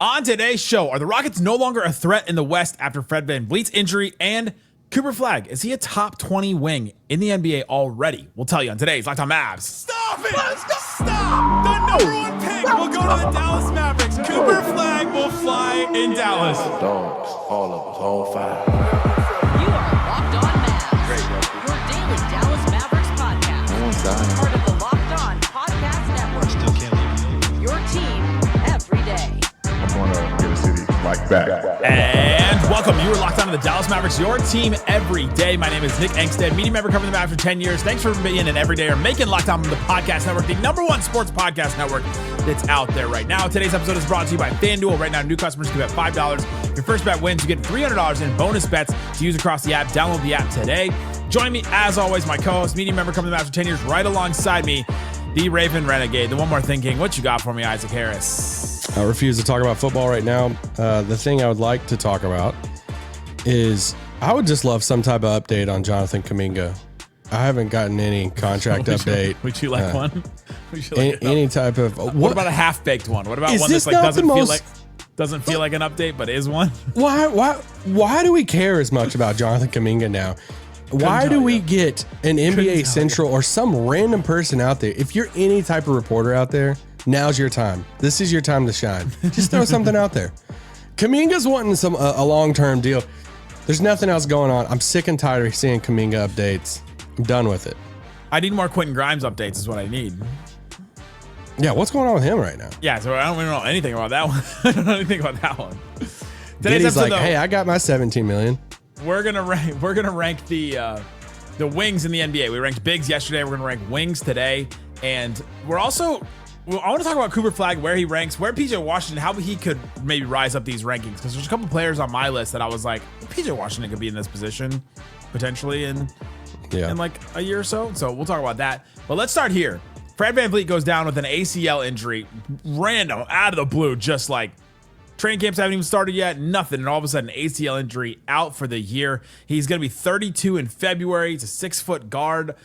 On today's show, are the Rockets no longer a threat in the West after Fred VanVleet's injury? And Cooper Flagg, is he a top 20 wing in the NBA already? We'll tell you on today's Locked On Mavs. Stop it! Stop! The number one pick will go to the Dallas Mavericks. Cooper Flagg will fly in Dallas. Dogs, all of us, all five. You are Locked On Mavs, your daily Dallas Mavericks podcast. No one's dying. Part of the Locked On Podcast Network. Still can't leave. Your team every day. I want to get a city like that. And welcome. You are locked on to the Dallas Mavericks, your team every day. My name is Nick Angstadt, media member covering the Mavs for 10 years. Thanks for being an everydayer, making Locked On the Podcast Network, the number one sports podcast network that's out there right now. Today's episode is brought to you by FanDuel. Right now, new customers can bet $5. Your first bet wins. You get $300 in bonus bets to use across the app. Download the app today. Join me, as always, my co-host, media member covering the Mavs for 10 years, right alongside me, the Raven Renegade, the one more thinking. What you got for me, Isaac Harris? I refuse to talk about football right now. The thing I would like to talk about is I would just love some type of update on Jonathan Kuminga. I haven't gotten any contract update. Would you like one? Would you like any type of what about a half-baked one? What about Is one this that's like not doesn't feel like an update but is one? Why do we care as much about Jonathan Kuminga now? Why do we get an NBA Central or some random person out there? If you're any type of reporter out there, now's your time. This is your time to shine. Just throw something out there. Kuminga's wanting a long-term deal. There's nothing else going on. I'm sick and tired of seeing Kuminga updates. I'm done with it. I need more Quentin Grimes updates is what I need. Yeah, what's going on with him right now? Yeah, so I don't really know anything about that one. I don't know anything about that one. He's like, hey, I got my 17 million. We're gonna rank the wings in the NBA. We ranked bigs yesterday. We're gonna rank wings today, and we're also. Well, I want to talk about Cooper Flagg, where he ranks, where PJ Washington, how he could maybe rise up these rankings. Because there's a couple players on my list that I was like, PJ Washington could be in this position potentially in like a year or so. So we'll talk about that. But let's start here. Fred VanVleet goes down with an ACL injury, random, out of the blue, just like training camps haven't even started yet, nothing. And all of a sudden, ACL injury out for the year. He's going to be 32 in February. He's a 6-foot guard.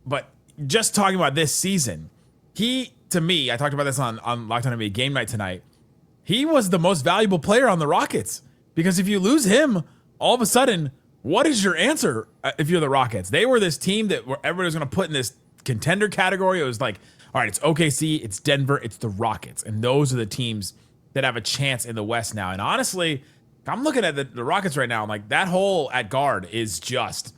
But just talking about this season, to me, I talked about this on Locked On NBA Game Night tonight. He was the most valuable player on the Rockets because if you lose him, all of a sudden, what is your answer if you're the Rockets? They were this team that everybody was going to put in this contender category. It was like, all right, it's OKC, it's Denver, it's the Rockets. And those are the teams that have a chance in the West now. And honestly, I'm looking at the Rockets right now. I'm like, that hole at guard is just,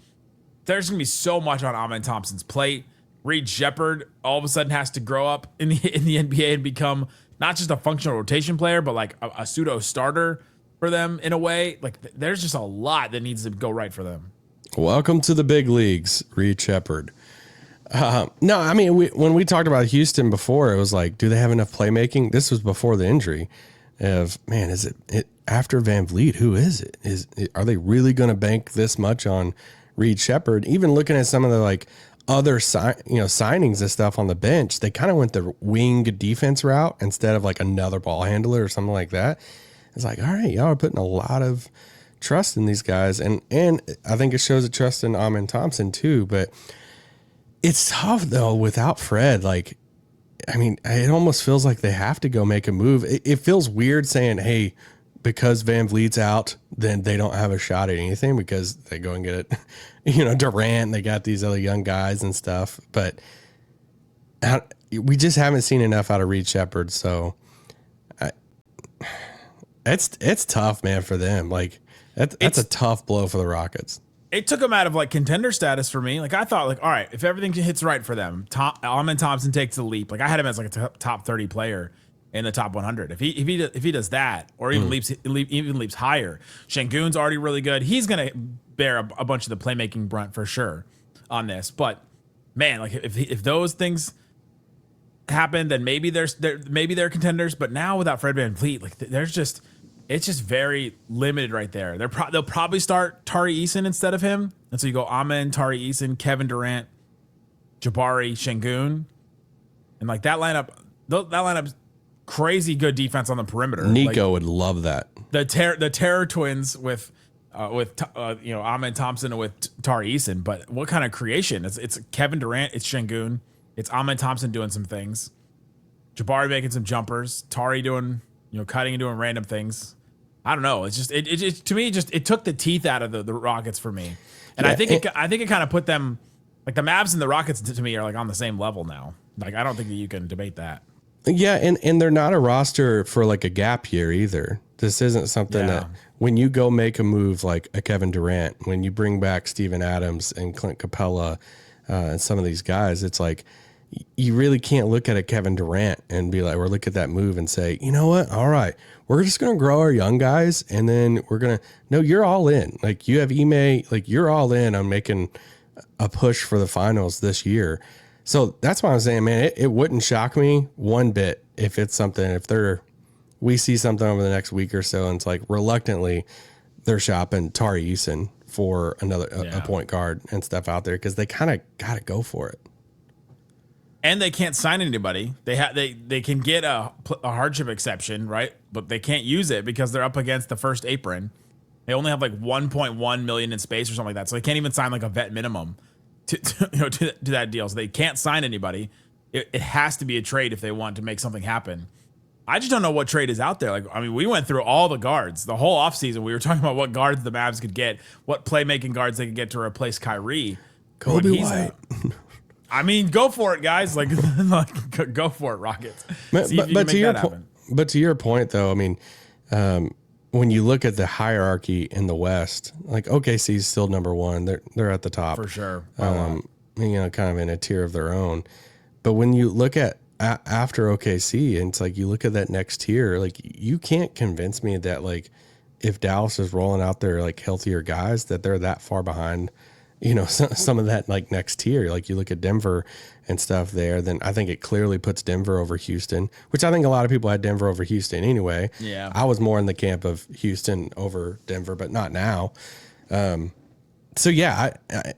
there's going to be so much on Amen Thompson's plate. Reed Shepherd all of a sudden has to grow up in the NBA and become not just a functional rotation player, but like a pseudo starter for them in a way. Like there's just a lot that needs to go right for them. Welcome to the big leagues, Reed Shepherd. No, I mean, when we talked about Houston before, it was like, do they have enough playmaking? This was before the injury. Is it after VanVleet? Who is it? Are they really going to bank this much on Reed Shepherd? Even looking at some of the like other signings and stuff on the bench, they kind of went the wing defense route instead of like another ball handler or something like that. It's like, all right, y'all are putting a lot of trust in these guys, and I think it shows a trust in Amen Thompson too. But it's tough though without Fred. Like, I mean, it almost feels like they have to go make a move. It feels weird saying, hey, because VanVleet's out, then they don't have a shot at anything because they go and get it. Durant, they got these other young guys and stuff, but we just haven't seen enough out of Reed Shepherd. So it's tough, man, for them. Like that's a tough blow for the Rockets. It took them out of like contender status for me. Like I thought, like, all right, if everything hits right for them, Amen Thompson takes the leap. Like I had him as like a top 30 player in the top 100. If he does that, or even leaps higher, Şengün's already really good. He's gonna bear a bunch of the playmaking brunt for sure on this. But man, like if those things happen, then maybe they're contenders. But now without Fred VanVleet, like it's just very limited right there. They'll probably start Tari Eason instead of him, and so you go Amen, Tari Eason, Kevin Durant, Jabari, Şengün, and like that lineup. That lineup's crazy good defense on the perimeter. Nico would love that. The Terror Twins with Amen Thompson and with Tari Eason. But what kind of creation? It's Kevin Durant, it's Şengün, it's Amen Thompson doing some things, Jabari making some jumpers, Tari doing cutting and doing random things. I don't know. It's just it to me it took the teeth out of the Rockets for me, and I think it kind of put them like the Mavs and the Rockets to me are like on the same level now. Like I don't think that you can debate that. Yeah, and they're not a roster for like a gap year either. This isn't something that when you go make a move like a Kevin Durant, when you bring back Steven Adams and Clint Capella and some of these guys, it's like you really can't look at a Kevin Durant and be like, or look at that move and say, you know what? All right, we're just going to grow our young guys. And then we're going to, no, you're all in. Like you have Ime, like you're all in on making a push for the finals this year. So that's why I'm saying, man, it wouldn't shock me one bit if it's something, we see something over the next week or so. And it's like reluctantly they're shopping Tari Eason for a point guard and stuff out there. Cause they kind of got to go for it. And they can't sign anybody. They can get a hardship exception, right? But they can't use it because they're up against the first apron. They only have like 1.1 million in space or something like that. So they can't even sign like a vet minimum to that deal. So they can't sign anybody. It has to be a trade if they want to make something happen. I just don't know what trade is out there. Like, I mean, we went through all the guards the whole offseason. We were talking about what guards the Mavs could get, what playmaking guards they could get to replace Kyrie. Kobe White. I mean, go for it, guys. Like go for it, Rockets. But to your point, though, I mean, when you look at the hierarchy in the West, like OKC is still number one. They're at the top for sure. Kind of in a tier of their own. But when you look at after OKC, and it's like you look at that next tier, like you can't convince me that like if Dallas is rolling out their like healthier guys that they're that far behind. Some of that like next tier, like you look at Denver and stuff there, then I think it clearly puts Denver over Houston, which I think a lot of people had Denver over Houston anyway. Yeah. I was more in the camp of Houston over Denver, but not now. So yeah,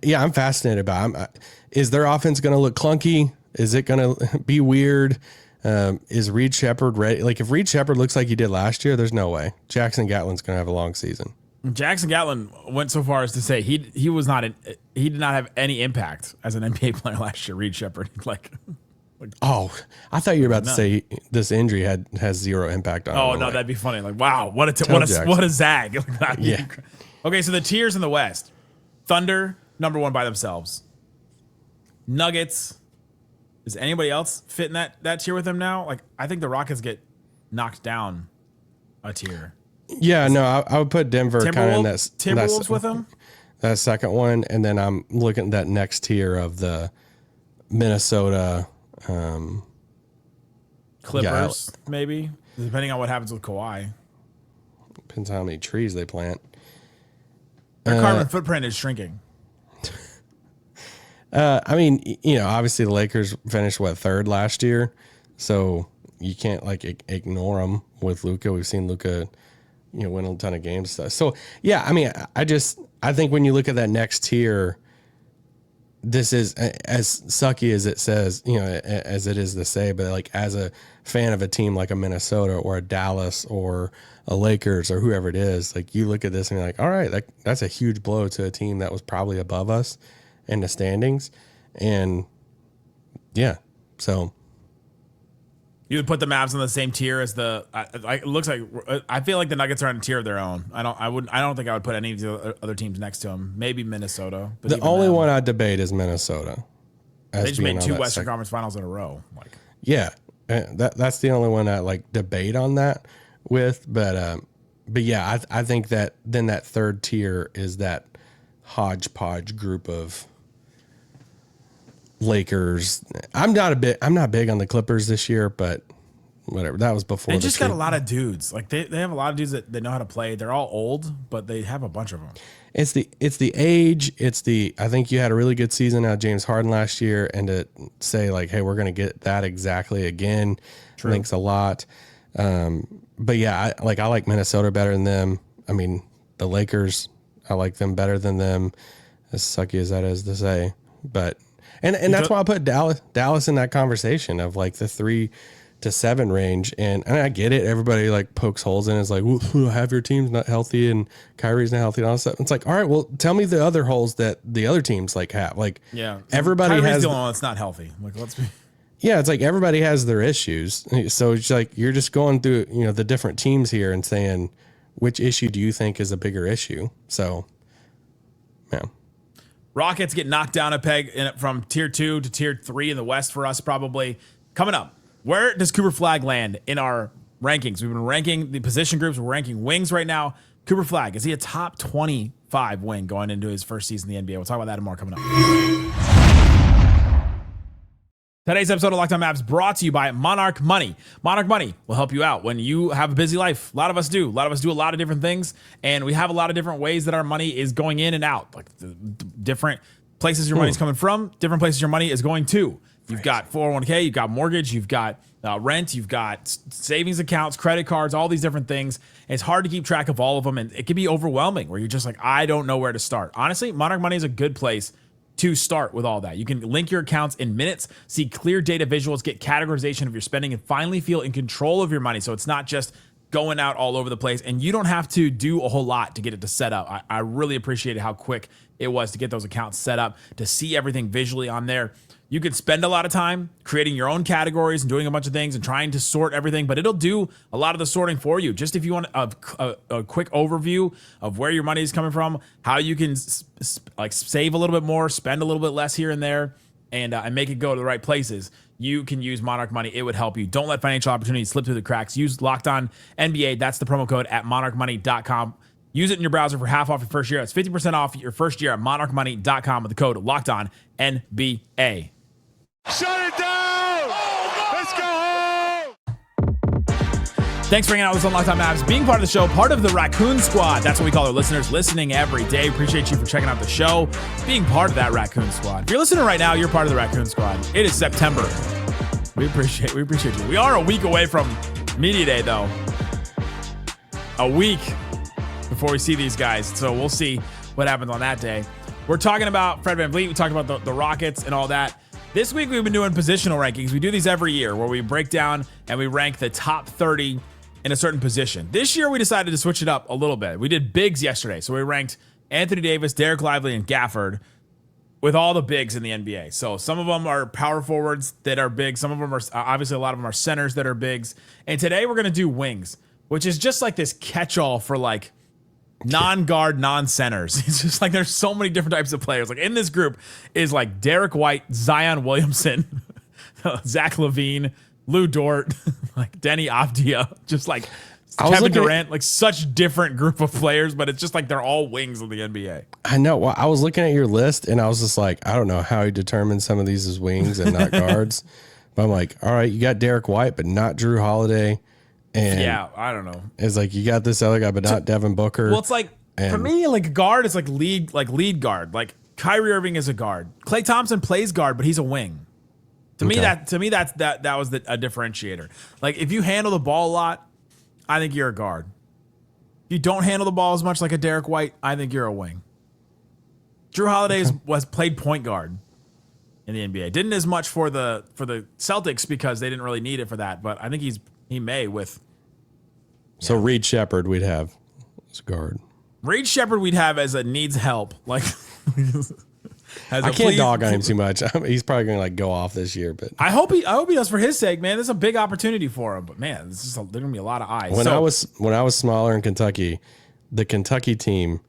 I'm fascinated by is their offense going to look clunky? Is it going to be weird? Is Reed Shepherd ready? Like if Reed Shepherd looks like he did last year, there's no way. Jackson Gatlin's going to have a long season. Jackson Gatlin went so far as to say he did not have any impact as an NBA player last year. Reed Shepherd, I thought you were about to say this injury has zero impact on him. Oh no, that'd be funny. Like wow, what a zag. Yeah. Okay, so the tiers in the West: Thunder number one by themselves. Nuggets. Does anybody else fit in that tier with them now? Like I think the Rockets get knocked down a tier. Yeah, no, I would put Denver kind of in that Timberwolves with them. That second one, and then I'm looking at that next tier of the Minnesota Clippers, maybe depending on what happens with Kawhi. Depends on how many trees they plant. Their carbon footprint is shrinking. I mean, obviously the Lakers finished third last year, so you can't like ignore them with Luka. We've seen Luka. Win a ton of games stuff. So yeah, I mean, I think when you look at that next tier, this is as sucky as it says, as it is to say, but like as a fan of a team like a Minnesota or a Dallas or a Lakers or whoever it is, like you look at this and you're like, all right, that's a huge blow to a team that was probably above us in the standings. And yeah, so. You would put the Mavs on the same tier as it looks like. I feel like the Nuggets are on a tier of their own. I don't think I would put any of the other teams next to them. Maybe Minnesota. But the only one I'd debate is Minnesota. They just made two Western Conference Finals in a row. Yeah, that's the only one I like debate on that with. But yeah, I think that then that third tier is that hodgepodge group of Lakers. I'm not big on the Clippers this year, but whatever. That was before. They just got a lot of dudes. Like they have a lot of dudes that they know how to play. They're all old, but they have a bunch of them. It's the age. I think you had a really good season out of James Harden last year, and to say like, hey, we're going to get that exactly again. True. Thanks a lot. But yeah, I like Minnesota better than them. I mean, the Lakers, I like them better than them. As sucky as that is to say, but. And that's why I put Dallas in that conversation of like the 3 to 7 range. And I get it. Everybody like pokes holes in it. It's like, well, half your team's not healthy and Kyrie's not healthy and all that stuff. It's like, all right, well, tell me the other holes that the other teams like have. Like, yeah, everybody Kyrie's has the only one that's not healthy. Like, let's be. Yeah, it's like everybody has their issues. So it's like you're just going through, the different teams here and saying, which issue do you think is a bigger issue? So, yeah. Rockets get knocked down a peg from tier 2 to tier 3 in the West for us probably. Coming up, where does Cooper Flagg land in our rankings? We've been ranking the position groups. We're ranking wings right now. Cooper Flagg, is he a top 25 wing going into his first season in the NBA? We'll talk about that and more coming up. Today's episode of Locked On Mavs brought to you by Monarch Money. Monarch Money will help you out when you have a busy life. A lot of us do. A lot of us do a lot of different things, and we have a lot of different ways that our money is going in and out. Like the different places your money's coming from, different places your money is going to. You've got 401k, you've got mortgage, you've got rent, you've got savings accounts, credit cards, all these different things. And it's hard to keep track of all of them, and it can be overwhelming where you're just like, I don't know where to start. Honestly, Monarch Money is a good place to start with all that. You can link your accounts in minutes, see clear data visuals, get categorization of your spending, and finally feel in control of your money. So it's not just going out all over the place, and you don't have to do a whole lot to get it to set up. I really appreciated how quick it was to get those accounts set up, to see everything visually on there. You could spend a lot of time creating your own categories and doing a bunch of things and trying to sort everything, but it'll do a lot of the sorting for you. Just if you want a quick overview of where your money is coming from, how you can save a little bit more, spend a little bit less here and there, and make it go to the right places, you can use Monarch Money. It would help you. Don't let financial opportunities slip through the cracks. Use Locked On NBA. That's the promo code at monarchmoney.com. Use it in your browser for half off your first year. That's 50% off your first year at monarchmoney.com with the code Locked On NBA. Shut it down! Let's go home! Thanks for hanging out with us on Locked On Mavs, being part of the show, part of the Raccoon Squad. That's what we call our listeners, listening every day. Appreciate you for checking out the show, being part of that Raccoon Squad. If you're listening right now, you're part of the Raccoon Squad. It is September. We appreciate you. We are a week away from Media Day, though. A week before we see these guys. So we'll see what happens on that day. We're talking about Fred VanVleet. We talked about the Rockets and all that. This week, we've been doing positional rankings. We do these every year where we break down and we rank the top 30 in a certain position. This year, we decided to switch it up a little bit. We did bigs yesterday. So we ranked Anthony Davis, Derek Lively, and Gafford with all the bigs in the NBA. So some of them are power forwards that are big. Some of them are, obviously, a lot of them are centers that are bigs. And today, we're going to do wings, which is just like this catch-all for like non-guard, non-centers. It's just like there's so many different types of players. Like in this group is like Derek White, Zion Williamson, Zach LaVine, Lou Dort, like Denny Avdia, just like Kevin Durant, like such different group of players, but it's just like they're all wings of the NBA. I know. Well, I was looking at your list and I was just like, I don't know how you determine some of these as wings and not guards. But I'm like, all right, you got Derek White, but not Drew Holiday. And yeah, I don't know. It's like you got this other guy, but not Devin Booker. Well, it's like for me, like guard is like lead guard. Like Kyrie Irving is a guard. Klay Thompson plays guard, but he's a wing. To me, that was a differentiator. Like if you handle the ball a lot, I think you're a guard. If you don't handle the ball as much, like a Derek White, I think you're a wing. Drew Holiday was played point guard in the NBA. Didn't as much for the Celtics because they didn't really need it for that. But I think he may with. So Reed Shepherd we'd have as guard. Reed Shepherd we'd have as a needs help. Like I can't dog on him too much. He's probably going to like go off this year, but I hope he does for his sake, man. This is a big opportunity for him. But man, there's going to be a lot of eyes. When I was smaller in Kentucky, the Kentucky team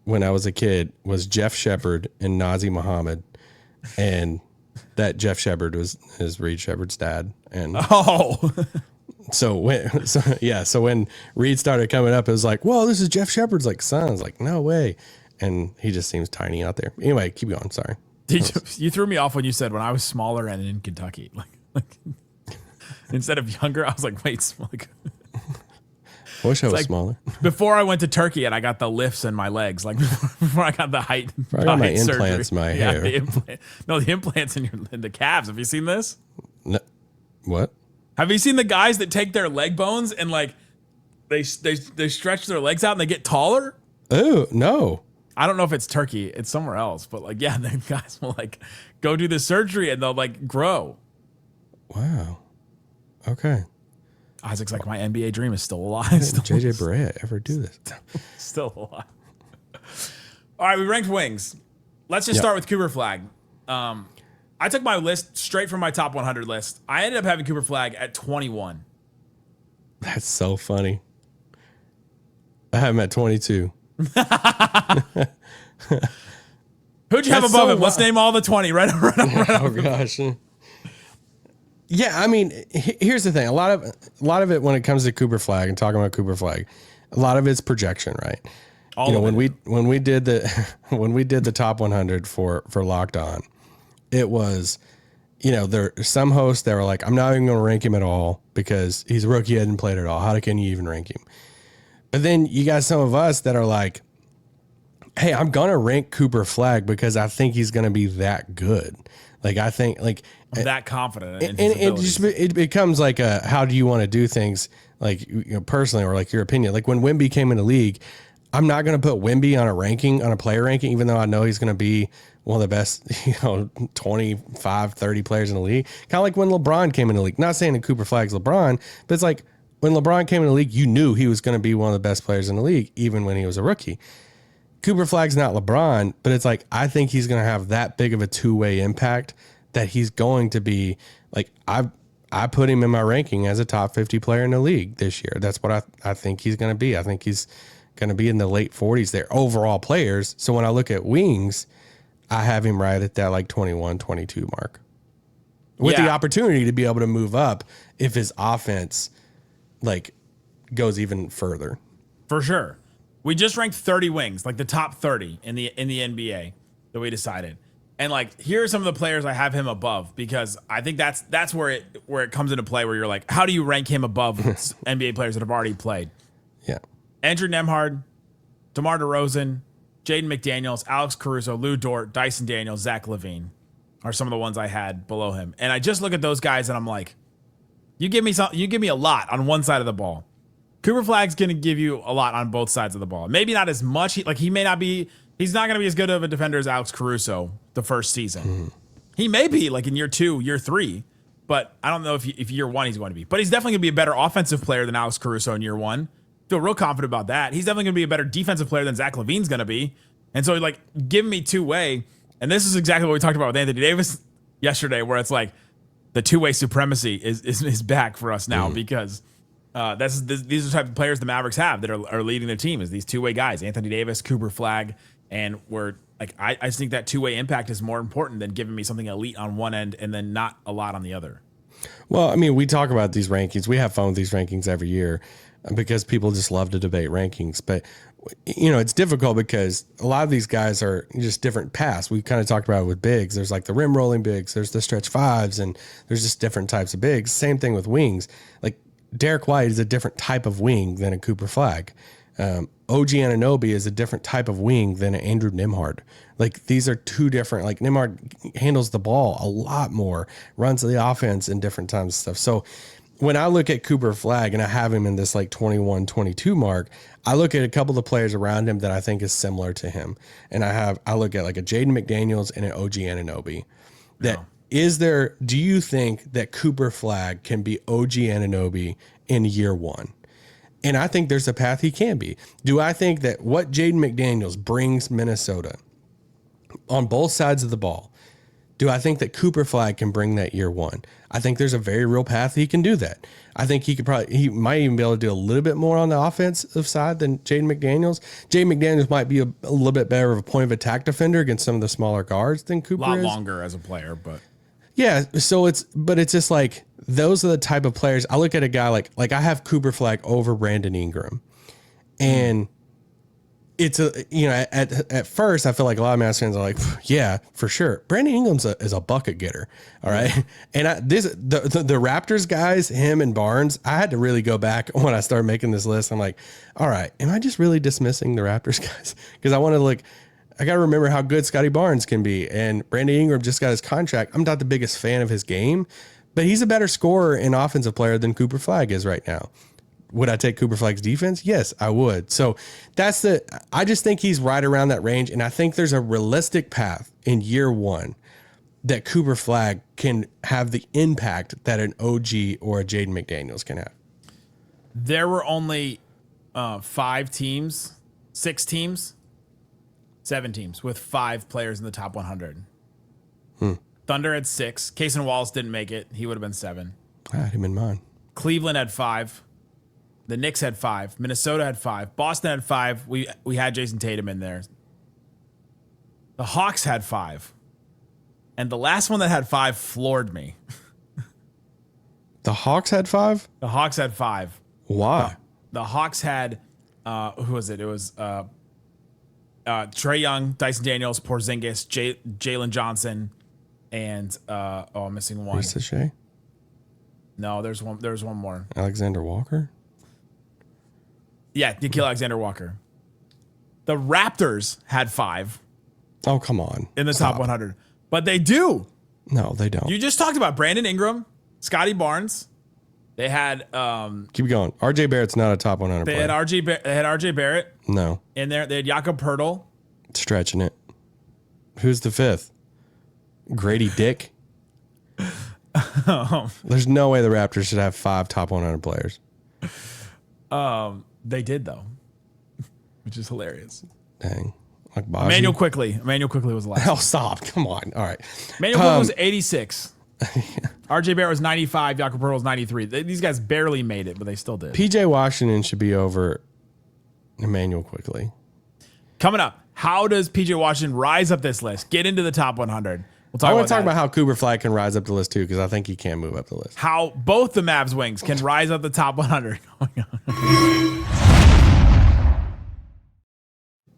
when I was a kid was Jeff Shepherd and Nazi Muhammad, and that Jeff Shepherd is Reed Shepherd's dad. And So when Reed started coming up, it was like, whoa, this is Jeff Shepherd's like son. I was like, no way. And he just seems tiny out there. Anyway, keep going. Sorry. You threw me off when you said when I was smaller and in Kentucky, like instead of younger, I was like, wait, like, I wish I was smaller. Before I went to Turkey and I got the lifts in my legs, like before I got the height. I got my implants in my hair. The implants in the calves. Have you seen this? No, what? Have you seen the guys that take their leg bones and like they stretch their legs out and they get taller? Oh, no. I don't know if it's Turkey. It's somewhere else. But like, yeah, the guys will like go do the surgery and they'll like grow. Wow. Okay. Isaac's like, my NBA dream is still alive. Did JJ Barea ever do this? Still alive. All right, we ranked wings. Let's just start with Cooper Flagg. I took my list straight from my top 100 list. I ended up having Cooper Flagg at 21. That's so funny. I have him at 22. Who'd you have That's above so him? Let's name all the 20. Right up. Oh gosh. Yeah, I mean, here's the thing. A lot of it when it comes to Cooper Flagg and talking about Cooper Flagg, a lot of it's projection, right? When we did the top 100 for Locked On, it was, there are some hosts that were like, I'm not even going to rank him at all because he's a rookie, hadn't played at all. How can you even rank him? But then you got some of us that are like, hey, I'm going to rank Cooper Flagg because I think he's going to be that good. Like, I think, like, I'm that confident in and his abilities. it becomes like how do you want to do things, like, personally, or like your opinion. Like when Wemby came in the league, I'm not going to put Wemby on a player ranking, even though I know he's going to be one of the best, 25, 30 players in the league. Kind of like when LeBron came in the league. Not saying that Cooper Flagg's LeBron, but it's like when LeBron came in the league, you knew he was going to be one of the best players in the league, even when he was a rookie. Cooper Flagg's not LeBron, but it's like, I think he's going to have that big of a two-way impact that he's going to be like, I put him in my ranking as a top 50 player in the league this year. That's what I think he's going to be. I think he's going to be in the late 40s there, overall players. So when I look at wings, I have him right at that like 21, 22 mark with the opportunity to be able to move up if his offense like goes even further. For sure. We just ranked 30 wings, like the top 30 in the NBA that we decided. And like, here are some of the players I have him above, because I think that's where it comes into play, where you're like, how do you rank him above NBA players that have already played? Yeah. Andrew Nembhard, DeMar DeRozan, Jaden McDaniels, Alex Caruso, Lou Dort, Dyson Daniels, Zach LaVine are some of the ones I had below him. And I just look at those guys and I'm like, you give me a lot on one side of the ball. Cooper Flagg's going to give you a lot on both sides of the ball. Maybe not as much. He's not going to be as good of a defender as Alex Caruso the first season. Mm-hmm. He may be like in year 2, year 3, but I don't know if year 1 he's going to be. But he's definitely going to be a better offensive player than Alex Caruso in year 1. Feel real confident about that. He's definitely going to be a better defensive player than Zach LaVine's going to be. And so, like, give me two-way. And this is exactly what we talked about with Anthony Davis yesterday, where it's like the two-way supremacy is back for us now, because these are the type of players the Mavericks have that are leading their team, is these two-way guys, Anthony Davis, Cooper Flagg, and we're like, I just think that two-way impact is more important than giving me something elite on one end and then not a lot on the other. Well, I mean, we talk about these rankings. We have fun with these rankings every year because people just love to debate rankings. But, it's difficult because a lot of these guys are just different paths. We kind of talked about it with bigs. There's like the rim rolling bigs, there's the stretch fives, and there's just different types of bigs. Same thing with wings. Like Derek White is a different type of wing than a Cooper Flagg. OG Anunoby is a different type of wing than an Andrew Nembhard. Like, these are two different, like, Nembhard handles the ball a lot more, runs the offense in different times and stuff. So when I look at Cooper Flagg and I have him in this like 21, 22 mark, I look at a couple of the players around him that I think is similar to him. And I look at like a Jaden McDaniels and an OG Anunoby. Do you think that Cooper Flagg can be OG Anunoby in year 1? And I think there's a path he can be. Do I think that what Jaden McDaniels brings Minnesota on both sides of the ball, do I think that Cooper Flagg can bring that year 1? I think there's a very real path he can do that. I think he might even be able to do a little bit more on the offensive side than Jaden McDaniels. Jaden McDaniels might be a little bit better of a point of attack defender against some of the smaller guards than Cooper is. A lot longer as a player, but... Yeah, so it's just like, those are the type of players. I look at a guy like I have Cooper Flagg over Brandon Ingram. And it's at first I feel like a lot of Mavs fans are like, yeah, for sure. Brandon Ingram's is a bucket getter. All right. And the Raptors guys, him and Barnes, I had to really go back when I started making this list. I'm like, all right, am I just really dismissing the Raptors guys? Because I got to remember how good Scotty Barnes can be. And Brandon Ingram just got his contract. I'm not the biggest fan of his game, but he's a better scorer and offensive player than Cooper Flagg is right now. Would I take Cooper Flagg's defense? Yes, I would. So I just think he's right around that range. And I think there's a realistic path in year 1 that Cooper Flagg can have the impact that an OG or a Jaden McDaniels can have. There were only 5 teams, 6 teams, 7 teams with 5 players in the top 100. Thunder had 6. Kaysen Wallace didn't make it. He would have been 7. I had him in mind. Cleveland had 5. The Knicks had 5. Minnesota had 5. Boston had 5. We had Jason Tatum in there. The Hawks had 5. And the last one that had 5 floored me. The Hawks had 5? The Hawks had 5. Why? The Hawks had, who was it? It was Trae Young, Dyson Daniels, Porzingis, Jalen Johnson, and I'm missing one. Risa Shea? No, there's one more. Alexander Walker? Yeah, Nickeil Alexander-Walker. The Raptors had 5 Oh, come on. in the Stop. top 100. But they do. No, they don't. You just talked about Brandon Ingram, Scotty Barnes. They had Keep going. RJ Barrett's not a top 100 they player. had RJ Barrett No. in there. They had Jakob Poeltl. Stretching it. Who's the 5th? Grady Dick? There's no way the Raptors should have 5 top 100 players. They did though, which is hilarious. Dang. Like Baji? Emmanuel Quickly was the last. Oh, stop. Come on. All right. Emmanuel Quickly was 86. RJ Barrett was 95. Jakob Poeltl was 93. These guys barely made it, but they still did. PJ Washington should be over Emmanuel Quickly. Coming up, how does PJ Washington rise up this list? Get into the top 100. We'll talk I about want to talk that. about how Cooper Flagg can rise up the list too, because I think he can move up the list. How both the Mavs wings can rise up the top 100.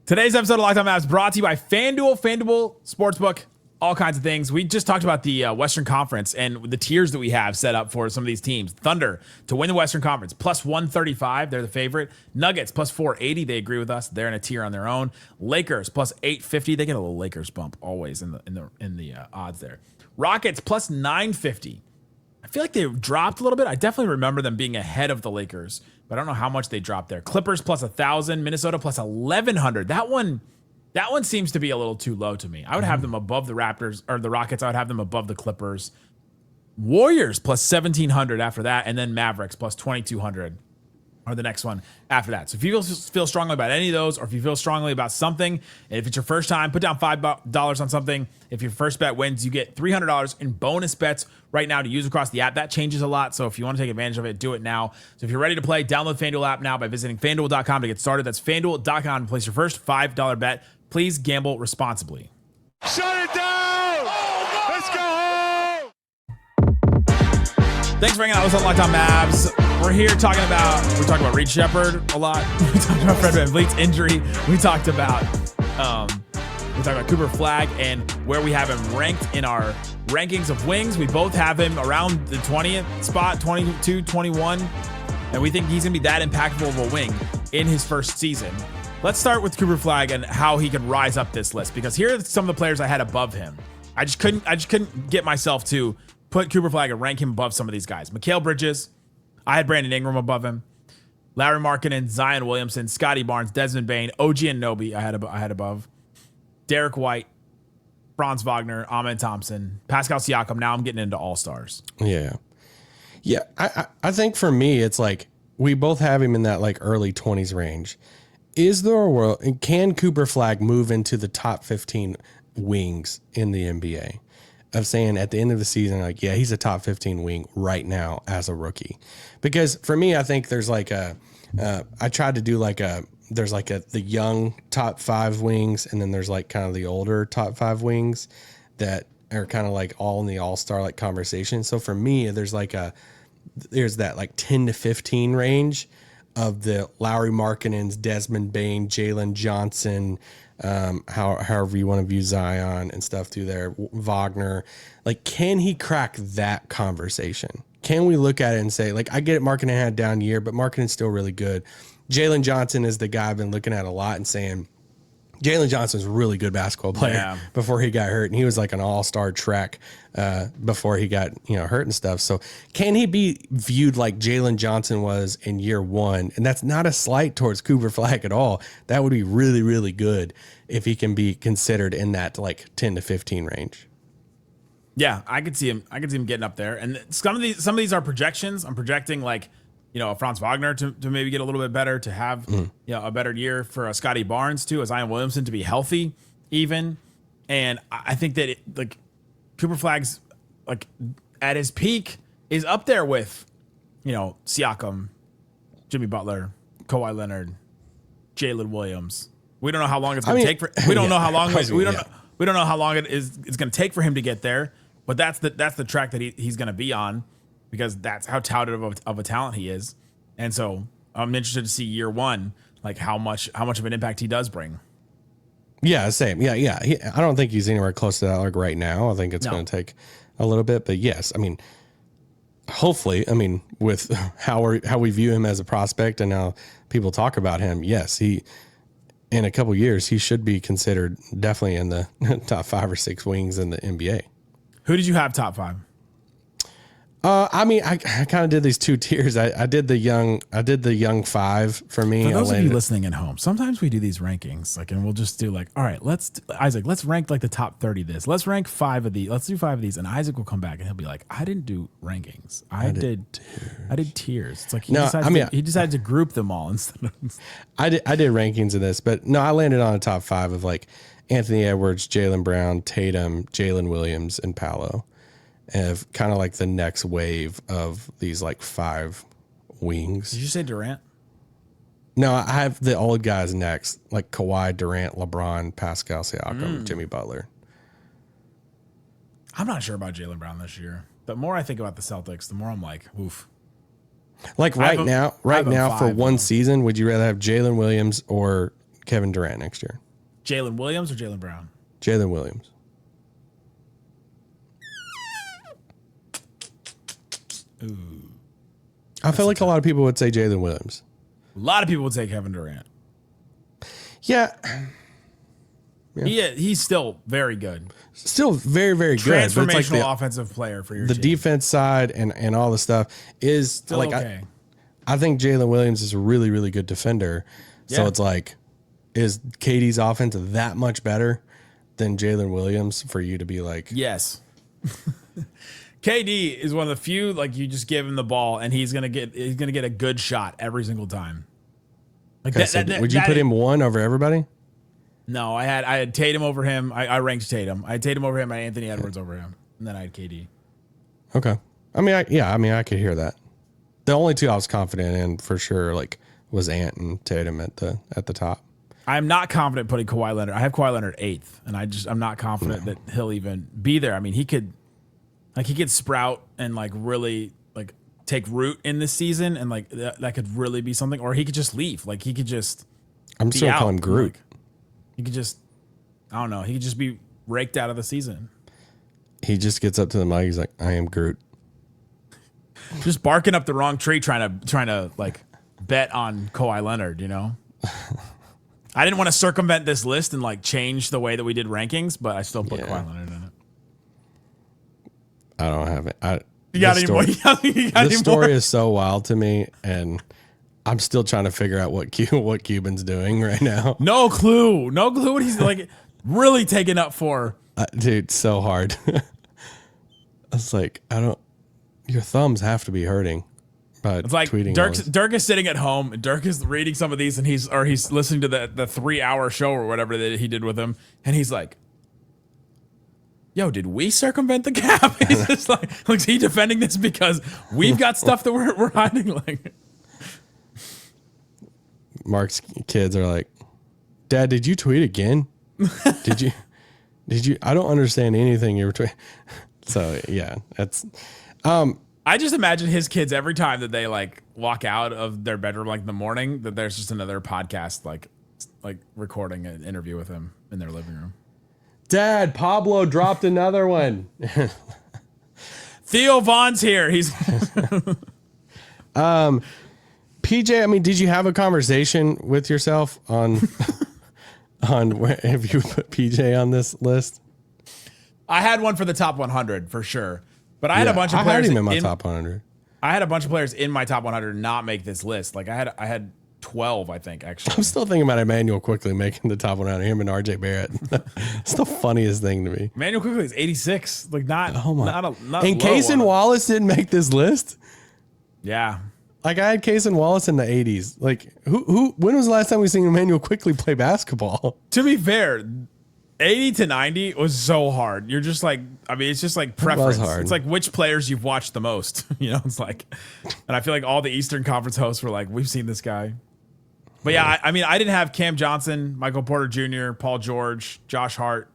Today's episode of Locked On Mavs brought to you by FanDuel. FanDuel Sportsbook, all kinds of things. We just talked about the Western Conference and the tiers that we have set up for some of these teams. Thunder to win the Western Conference, plus 135. They're the favorite. Nuggets, plus 480. They agree with us. They're in a tier on their own. Lakers, plus 850. They get a little Lakers bump always in the odds there. Rockets, plus 950. I feel like they dropped a little bit. I definitely remember them being ahead of the Lakers, but I don't know how much they dropped there. Clippers plus 1,000, Minnesota plus 1,100. That one seems to be a little too low to me. I would have them above the Raptors or the Rockets. I would have them above the Clippers. Warriors plus 1,700 after that, and then Mavericks plus 2,200 are the next one after that. So if you feel strongly about any of those, or if you feel strongly about something, and if it's your first time, put down $5 on something. If your first bet wins, you get $300 in bonus bets right now to use across the app. That changes a lot, so if you want to take advantage of it, do it now. So if you're ready to play, download the FanDuel app now by visiting FanDuel.com to get started. That's FanDuel.com to place your first $5 bet. Please gamble responsibly. Shut it down! Let's go home! Thanks for hanging out with us on Locked On Mavs. We're talking about Reed Shepherd a lot. We talked about Fred VanVleet's injury. We talked about Cooper Flagg and where we have him ranked in our rankings of wings. We both have him around the 20th spot, 22, 21. And we think he's going to be that impactful of a wing in his first season. Let's start with Cooper Flagg and how he can rise up this list, because here are some of the players I had above him. I just couldn't get myself to put Cooper Flagg and rank him above some of these guys. Mikal Bridges, I had Brandon Ingram above him. Larry Markkinen, Zion Williamson, Scotty Barnes, Desmond Bane, OG Anunoby I had above. Derek White, Franz Wagner, Amen Thompson, Pascal Siakam. Now I'm getting into all-stars. Yeah. I think for me, it's like we both have him in that like early 20s range. Is there a world, and can Cooper Flagg move into the top 15 wings in the NBA? Of saying at the end of the season, like, yeah, he's a top 15 wing right now as a rookie. Because for me, I think there's like I tried to do there's the young top 5 wings, and then there's like kind of the older top 5 wings that are kind of like all in the all-star like conversation. So for me, there's that like 10 to 15 range of the Lauri Markkinen's, Desmond Bane, Jalen Johnson, however you want to view Zion and stuff through there, Wagner. Like, can he crack that conversation? Can we look at it and say, like, I get it, Markkinen had a down year, but Markkinen's still really good. Jalen Johnson is the guy I've been looking at a lot and saying, Jalen Johnson's a really good basketball player before he got hurt, and he was like an all-star track before he got hurt and stuff. So can he be viewed like Jalen Johnson was in year one? And that's not a slight towards Cooper Flagg at all. That would be really, really good if he can be considered in that like 10 to 15 range. Yeah, I could see him getting up there. And some of these are projections. I'm projecting like, Franz Wagner to maybe get a little bit better, to have a better year for Scotty Barnes too, as Zion Williamson to be healthy even. And I think that Cooper Flagg's like at his peak is up there with, Siakam, Jimmy Butler, Kawhi Leonard, Jalen Williams. We don't know how long it's going to take for. We don't know how long. We don't know how long it's going to take for him to get there. But that's the track that he's going to be on, because that's how touted of a talent he is. And so I'm interested to see year one, like how much of an impact he does bring. Yeah, same. Yeah. I don't think he's anywhere close to that like right now. I think it's going to take a little bit, but yes, I mean, hopefully, with how we view him as a prospect and how people talk about him, yes, in a couple years he should be considered definitely in the top 5 or 6 wings in the NBA. Who did you have top 5? I kind of did these 2 tiers. I did the young 5 for me. For those of you listening at home, sometimes we do these rankings, and we'll just do all right, Isaac, let's rank the top 30 this. Let's rank 5 of these. Let's do 5 of these. And Isaac will come back and he'll be like, I didn't do rankings. I did tiers. It's like he decided to group them all instead of. I did rankings of this, but no, I landed on a top 5 of Anthony Edwards, Jaylen Brown, Tatum, Jalen Williams, and Paolo. Of kind of the next wave of these 5 wings. Did you say Durant? No, I have the old guys next, like Kawhi, Durant, LeBron, Pascal Siakam, Jimmy Butler. I'm not sure about Jaylen Brown this year. The more I think about the Celtics, the more I'm like, oof. Right now, for one season, would you rather have Jalen Williams or Kevin Durant next year? Jalen Williams or Jaylen Brown? Jalen Williams. Ooh. I feel like a lot of people would say Jalen Williams. A lot of people would say Kevin Durant. Yeah. He's still very good. Still very, very good. Transformational offensive player for your team. The defense side and all the stuff is still okay. I think Jalen Williams is a really, really good defender. So it's is KD's offense that much better than Jalen Williams for you to be like? Yes. KD is one of the few, you just give him the ball and he's gonna get a good shot every single time. Would you put him 1 over everybody? No, I had Tatum over him. I ranked Tatum. I had Tatum over him. I had Anthony Edwards over him, and then I had KD. Okay. I could hear that. The only 2 I was confident in for sure, was Ant and Tatum at the top. I'm not confident putting Kawhi Leonard. I have Kawhi Leonard 8th, and I'm not confident that he'll even be there. He could. He could sprout and really take root in this season, and that could really be something. Or he could just leave. He could just. I'm still calling Groot. He could just. I don't know. He could just be raked out of the season. He just gets up to the mic. He's like, "I am Groot." Just barking up the wrong tree, trying to bet on Kawhi Leonard. I didn't want to circumvent this list and change the way that we did rankings, but I still put Kawhi Leonard in it. I don't have it. You got any more? This story is so wild to me, and I'm still trying to figure out what Cuban's doing right now. No clue what he's really taking up for. Dude, so hard. I was like, your thumbs have to be hurting. It's tweeting Dirk is sitting at home. Dirk is reading some of these, and he's listening to the 3-hour show or whatever that he did with him, and he's like, yo, did we circumvent the cap? He's just is he defending this because we've got stuff that we're hiding? Mark's kids are like, Dad, did you tweet again? Did you? I don't understand anything you were tweeting. So yeah, that's. I just imagine his kids every time that they walk out of their bedroom in the morning, that there's just another podcast recording an interview with him in their living room. Dad, Pablo dropped another one. Theo Vaughn's here. He's PJ, did you have a conversation with yourself on where if you put PJ on this list? I had one for the top 100 for sure, but I had a bunch of players. I had him in my top 100. I had a bunch of players in my top 100 not make this list. I had 12, I think, actually. I'm still thinking about Emmanuel Quickly making the top 100. Him and RJ Barrett. It's the funniest thing to me. Emmanuel Quickly is 86. Not and Case and Wallace didn't make this list? Yeah. I had Case and Wallace in the 80s. Who when was the last time we seen Emmanuel Quickly play basketball? To be fair, 80 to 90 was so hard. You're just like, I mean, it's just like preference. hard. It's like which players you've watched the most. You know, it's like, and I feel like all the Eastern Conference hosts were like, we've seen this guy. But yeah, I mean, I didn't have Cam Johnson, Michael Porter Jr., Paul George, Josh Hart,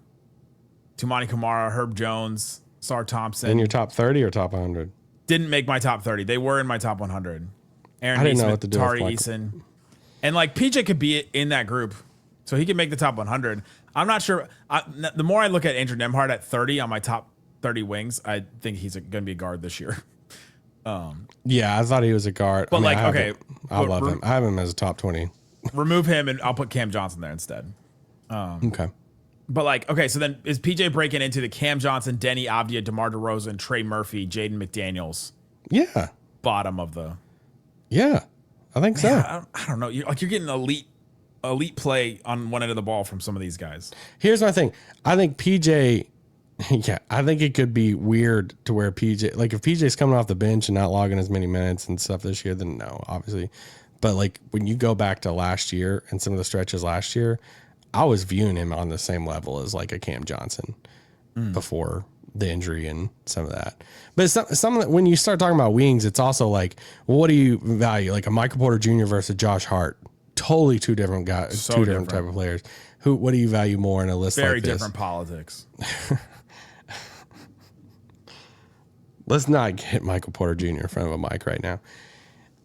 Tumani Kamara, Herb Jones, Sar Thompson. In your top 30 or top 100? Didn't make my top 30. They were in my top 100. Aaron I didn't know Nesmith, what to do with Tari Michael. Eason. And like PJ could be in that group. So he could make the top 100. I'm not sure. The more I look at Andrew Nembhard at 30 on my top 30 wings, I think he's going to be a guard this year. Yeah, I thought he was a guard. But I mean, like, I have okay. him. I love him. I have him as a top 20. Remove him and I'll put Cam Johnson there instead. Okay. But like, okay, so then is PJ breaking into the Cam Johnson, Denny Avdia, DeMar DeRozan, Trey Murphy, Jaden McDaniels Yeah. bottom of the... Yeah. I think so. I don't know. You're getting elite play on one end of the ball from some of these guys. Here's my thing. I think PJ, yeah, I think it could be weird to where PJ, like if PJ's coming off the bench and not logging as many minutes and stuff this year, then no, obviously. But like when you go back to last year and some of the stretches last year, I was viewing him on the same level as like a Cam Johnson before the injury and some of that. But some of the, when you start talking about wings, it's also like, well, what do you value? Like a Michael Porter Jr. versus Josh Hart. Totally two different guys, So two different type of players. What do you value more in a list Very like this? different politics. Let's not get Michael Porter Jr. in front of a mic right now.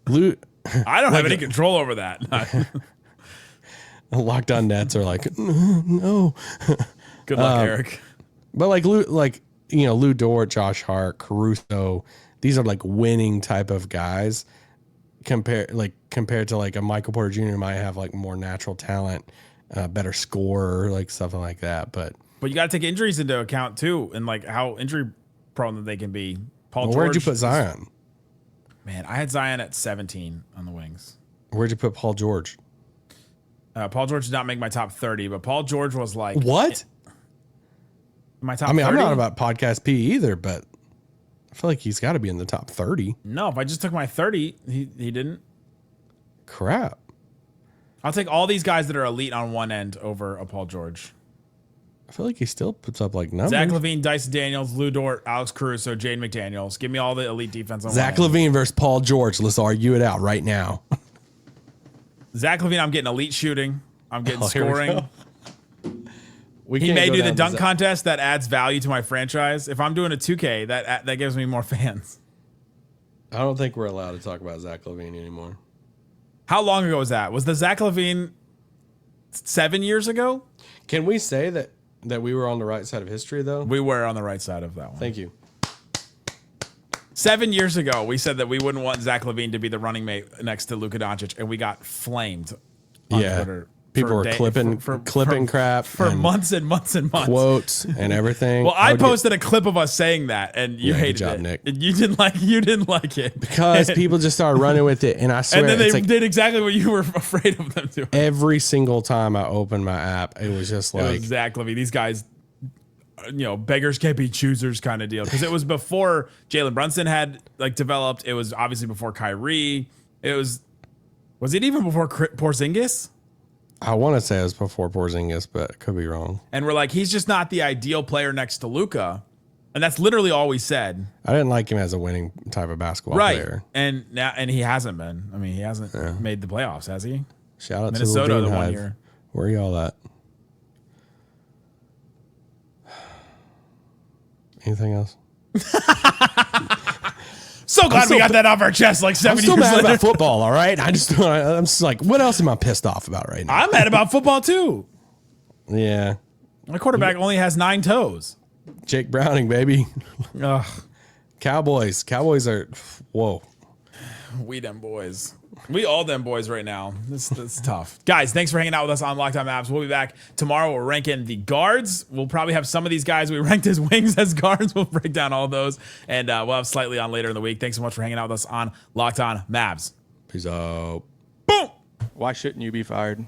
I don't have any control over that. Locked on nets are like, no. Good luck, Eric. But like Lou Dort, Josh Hart, Caruso, these are like winning type of guys compared to like a Michael Porter Jr. might have like more natural talent, better scorer, like something like that. But you got to take injuries into account too, and like how injury prone that they can be. George, where'd you put Zion? Man, I had Zion at 17 on the wings. Where'd you put Paul George? Paul George did not make my top 30, but Paul George was like What? My top. I mean, 30? I'm not about podcast P either, but I feel like he's got to be in the top 30. No, if I just took my 30, he didn't. Crap. I'll take all these guys that are elite on one end over a Paul George. I feel like he still puts up like numbers. Zach LaVine, Dyson Daniels, Lou Dort, Alex Caruso, Jaden McDaniels. Give me all the elite defense on Zach one end. LaVine versus Paul George. Let's argue it out right now. Zach LaVine, I'm getting elite shooting. I'm getting Here we scoring. go. He may do the dunk contest that adds value to my franchise. If I'm doing a 2K, that gives me more fans. I don't think we're allowed to talk about Zach LaVine anymore. How long ago was that? Was the Zach LaVine 7 years ago? Can we say that we were on the right side of history, though? We were on the right side of that one. Thank you. 7 years ago, we said that we wouldn't want Zach LaVine to be the running mate next to Luka Doncic, and we got flamed on Twitter. People were clipping crap for and months and months and months. quotes and everything. Well, I posted a clip of us saying that, and you Yeah, good hated job, it. Nick. And you didn't like it because people just started running with it, and I swear, and then they it's like did exactly what you were afraid of them doing. every single time I opened my app, it was just It was like, Zach LaVine. These guys, beggars can't be choosers kind of deal. Because it was before Jalen Brunson had like developed. It was obviously before Kyrie. Was it even before Porzingis? I want to say it was before Porzingis, but I could be wrong. And we're like, he's just not the ideal player next to Luka. And that's literally all we said. I didn't like him as a winning type of basketball player. And he hasn't been. I mean, he hasn't made the playoffs, has he? Shout out Minnesota to the Levine one Hive. year. Where are y'all at? Anything else? So glad we got that off our chest like 7 I'm still years mad later. about football, all right? I'm just like, what else am I pissed off about right now? I'm mad about football too. Yeah. My quarterback only has 9 toes. Jake Browning, baby. Ugh. Cowboys. Cowboys are, whoa. We them boys. We all them boys right now. This is tough. Guys, thanks for hanging out with us on Locked On Mavs. We'll be back tomorrow. We're ranking the guards. We'll probably have some of these guys we ranked as wings as guards. We'll break down all those. And we'll have slightly on later in the week. Thanks so much for hanging out with us on Locked On Mavs. Peace out. Boom! Why shouldn't you be fired?